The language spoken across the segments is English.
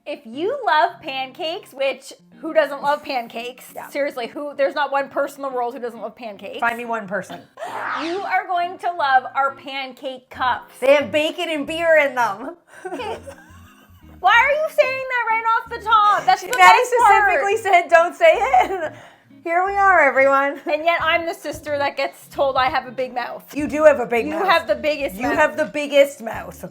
If you love pancakes, which who doesn't love pancakes? Yeah. Seriously, there's not one person in the world who doesn't love pancakes. Find me one person. You are going to love our pancake cups. They have bacon and beer in them. Okay. Why are you saying that right off the top? That's the Maddie best part. specifically said don't say it. Here we are, everyone. And yet I'm the sister that gets told I have a big mouth. You do have a big mouth. You have the biggest mouth. You have the biggest mouth.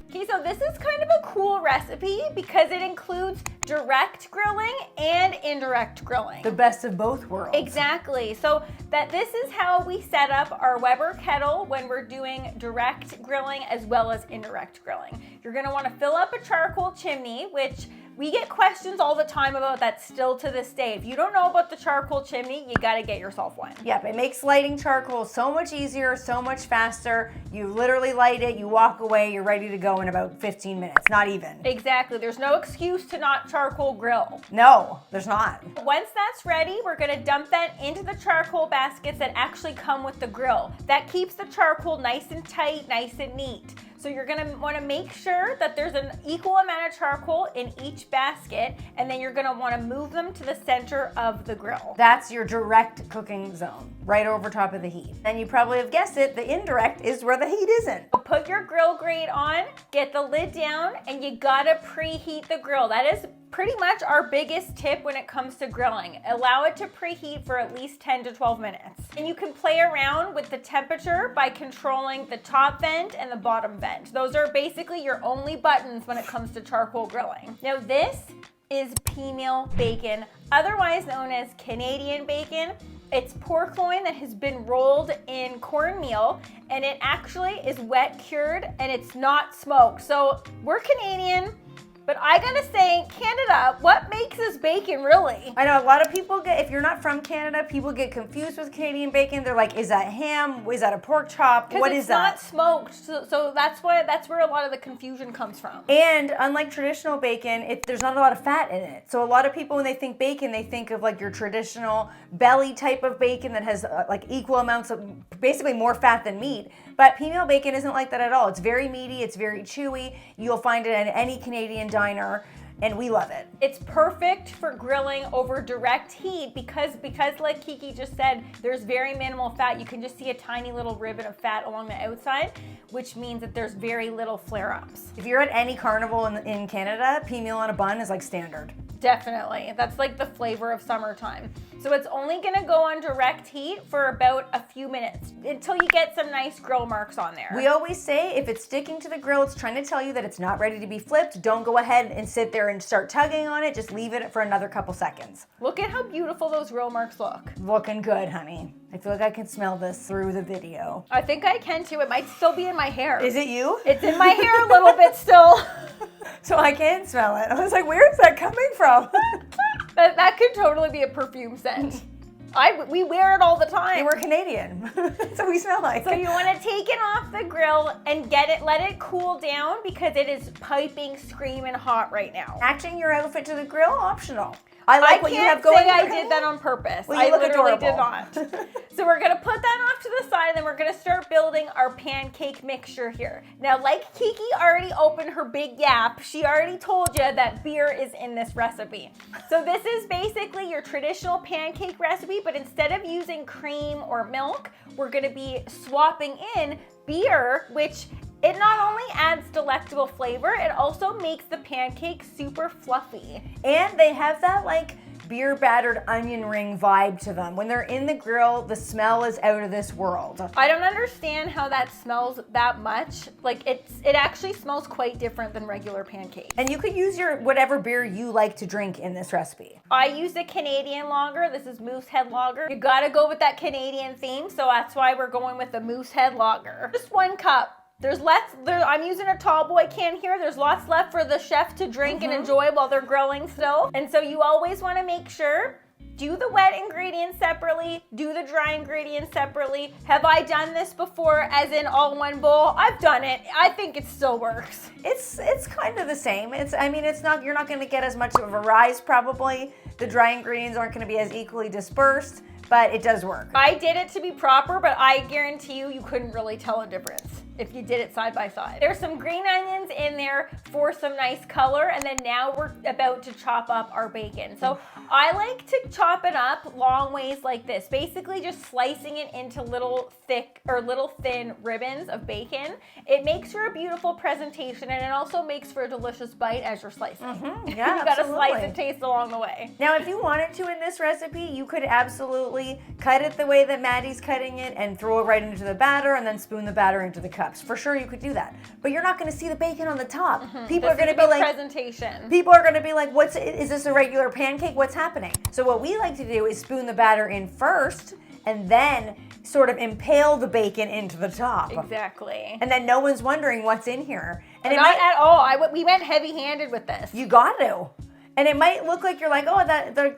Okay, so this is kind of a cool recipe because it includes direct grilling and indirect grilling. The best of both worlds. Exactly. So this is how we set up our Weber kettle when we're doing direct grilling as well as indirect grilling. You're going to want to fill up a charcoal chimney, which we get questions all the time about that still to this day. If you don't know about the charcoal chimney, you got to get yourself one. Yep, it makes lighting charcoal so much easier, so much faster. You literally light it, you walk away, you're ready to go in about 15 minutes, not even. Exactly. There's no excuse to not charcoal grill. No, there's not. Once that's ready, we're going to dump that into the charcoal baskets that actually come with the grill. That keeps the charcoal nice and tight, nice and neat. So you're going to want to make sure that there's an equal amount of charcoal in each basket, and then you're going to want to move them to the center of the grill. That's your direct cooking zone, right over top of the heat. And you probably have guessed it, the indirect is where the heat isn't. Put your grill grate on, get the lid down, and you got to preheat the grill. That is pretty much our biggest tip when it comes to grilling. Allow it to preheat for at least 10 to 12 minutes. And you can play around with the temperature by controlling the top vent and the bottom vent. Those are basically your only buttons when it comes to charcoal grilling. Now this is Peameal bacon, otherwise known as Canadian bacon. It's pork loin that has been rolled in cornmeal, and it actually is wet cured and it's not smoked. So we're Canadian, but I gotta say, Canada, what makes this bacon really? I know a lot of people if you're not from Canada, people get confused with Canadian bacon. They're like, is that ham? Is that a pork chop? What is that? It's not smoked, so that's where a lot of the confusion comes from. And unlike traditional bacon, there's not a lot of fat in it. So a lot of people, when they think bacon, they think of like your traditional belly type of bacon that has like equal amounts of, basically more fat than meat. But Peameal bacon isn't like that at all. It's very meaty, it's very chewy. You'll find it at any Canadian diner, and we love it. It's perfect for grilling over direct heat because like Kiki just said, there's very minimal fat. You can just see a tiny little ribbon of fat along the outside, which means that there's very little flare-ups. If you're at any carnival in Canada, Peameal on a bun is like standard. Definitely. That's like the flavor of summertime. So it's only gonna go on direct heat for about a few minutes until you get some nice grill marks on there. We always say if it's sticking to the grill, it's trying to tell you that it's not ready to be flipped. Don't go ahead and sit there and start tugging on it. Just leave it for another couple seconds. Look at how beautiful those grill marks look. Looking good, honey. I feel like I can smell this through the video. I think I can too. It might still be in my hair. Is it you? It's in my hair a little bit still. So I can smell it. I was like, where is that coming from? That could totally be a perfume scent. We wear it all the time. We're Canadian, so we smell like. So you want to take it off the grill and let it cool down because it is piping, screaming hot right now. Matching your outfit to the grill, optional. I like what you have going. I did that on purpose. Well, you look adorable. Did not. So we're gonna put that off to the side, and then we're gonna start building our pancake mixture here. Now, like Kiki already opened her big yap, she already told you that beer is in this recipe. So this is basically your traditional pancake recipe, but instead of using cream or milk, we're gonna be swapping in beer, which it not only adds delectable flavor, it also makes the pancake super fluffy. And they have that like beer battered onion ring vibe to them. When they're in the grill, the smell is out of this world. I don't understand how that smells that much. Like it actually smells quite different than regular pancakes. And you could use your whatever beer you like to drink in this recipe. I used a Canadian lager. This is Moosehead Lager. You gotta go with that Canadian theme, so that's why we're going with the Moosehead Lager. Just 1 cup. There's less, I'm using a tall boy can here. There's lots left for the chef to drink and enjoy while they're grilling still. And so you always want to make sure, do the wet ingredients separately, do the dry ingredients separately. Have I done this before as in all in one bowl? I've done it. I think it still works. It's kind of the same. You're not going to get as much of a rise probably. The dry ingredients aren't going to be as equally dispersed, but it does work. I did it to be proper, but I guarantee you couldn't really tell a difference. if you did it side by side. There's some green onions in there for some nice color, and then now we're about to chop up our bacon. So I like to chop it up long ways like this, basically just slicing it into little thin ribbons of bacon. It makes for a beautiful presentation, and it also makes for a delicious bite as you're slicing. Yeah, you gotta slice and taste along the way. Now, if you wanted to in this recipe, you could absolutely cut it the way that Maddie's cutting it and throw it right into the batter and then spoon the batter into the cups. For sure, you could do that. But you're not going to see the bacon on the top. People are going to be like, presentation. People are going to be like, is this a regular pancake? What's happening? So what we like to do is spoon the batter in first and then sort of impale the bacon into the top. Exactly. And then no one's wondering what's in here. And not at all. We went heavy-handed with this. You got to. And it might look like you're like, oh,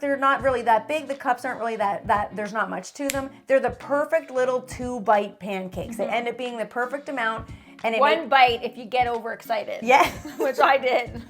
they're not really that big. The cups aren't really that there's not much to them. They're the perfect little 2-bite pancakes. They end up being the perfect amount. And one bite if you get overexcited. Yeah. Which I did.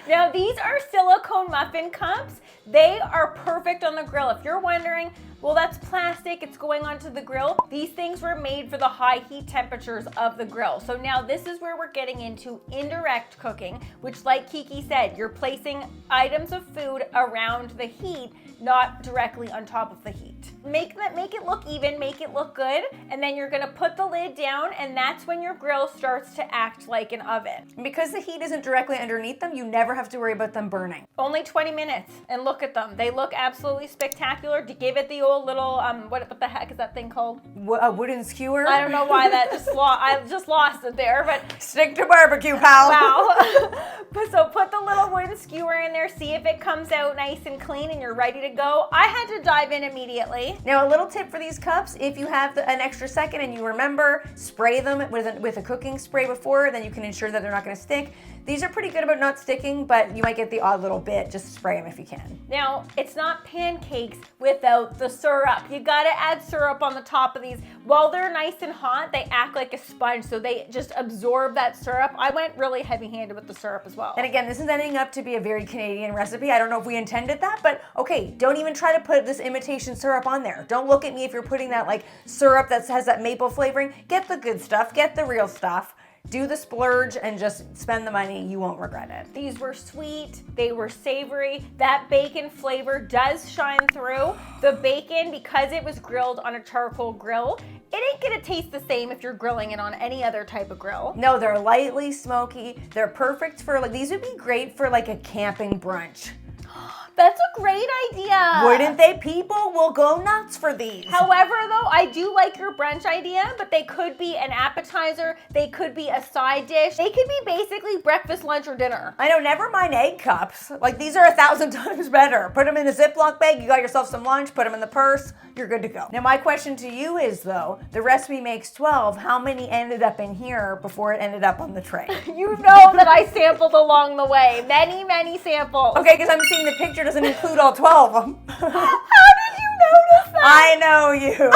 Now, these are silicone muffin cups. They are perfect on the grill. If you're wondering, well, that's plastic, it's going onto the grill. These things were made for the high heat temperatures of the grill. So now this is where we're getting into indirect cooking, which, like Kiki said, you're placing items of food around the heat, not directly on top of the heat. Make it look even, make it look good, and then you're gonna put the lid down, and that's when your grill starts to act like an oven. Because the heat isn't directly underneath them, you never have to worry about them burning. Only 20 minutes, and look at them. They look absolutely spectacular. To give it the old little, what the heck is that thing called? A wooden skewer? I don't know why that I just lost it there, but stick to barbecue, pal. Wow. So put the little wooden skewer in there, see if it comes out nice and clean and you're ready to go. I had to dive in immediately. Now, a little tip for these cups, if you have an extra second and you remember, spray them with a cooking spray before, then you can ensure that they're not gonna stick. These are pretty good about not sticking, but you might get the odd little bit. Just spray them if you can. Now, it's not pancakes without the syrup. You gotta add syrup on the top of these. While they're nice and hot, they act like a sponge, so they just absorb that syrup. I went really heavy-handed with the syrup as well. And again, this is ending up to be a very Canadian recipe. I don't know if we intended that, but okay, don't even try to put this imitation syrup on there. Don't look at me if you're putting that like syrup that has that maple flavoring. Get the good stuff, get the real stuff. Do the splurge and just spend the money. You won't regret it. These were sweet, they were savory. That bacon flavor does shine through. The bacon, because it was grilled on a charcoal grill, it ain't gonna taste the same if you're grilling it on any other type of grill. No, they're lightly smoky. They're perfect for these would be great for like a camping brunch. That's a great idea. Wouldn't they? People will go nuts for these. However, though, I do like your brunch idea, but they could be an appetizer. They could be a side dish. They could be basically breakfast, lunch, or dinner. I know, never mind egg cups. Like, these are 1,000 times better. Put them in a Ziploc bag, you got yourself some lunch, put them in the purse, you're good to go. Now, my question to you is, though, the recipe makes 12. How many ended up in here before it ended up on the tray? You know that I sampled along the way. Many, many samples. Okay, because I'm seeing the picture doesn't include all 12 of them. How did you notice that? I know you.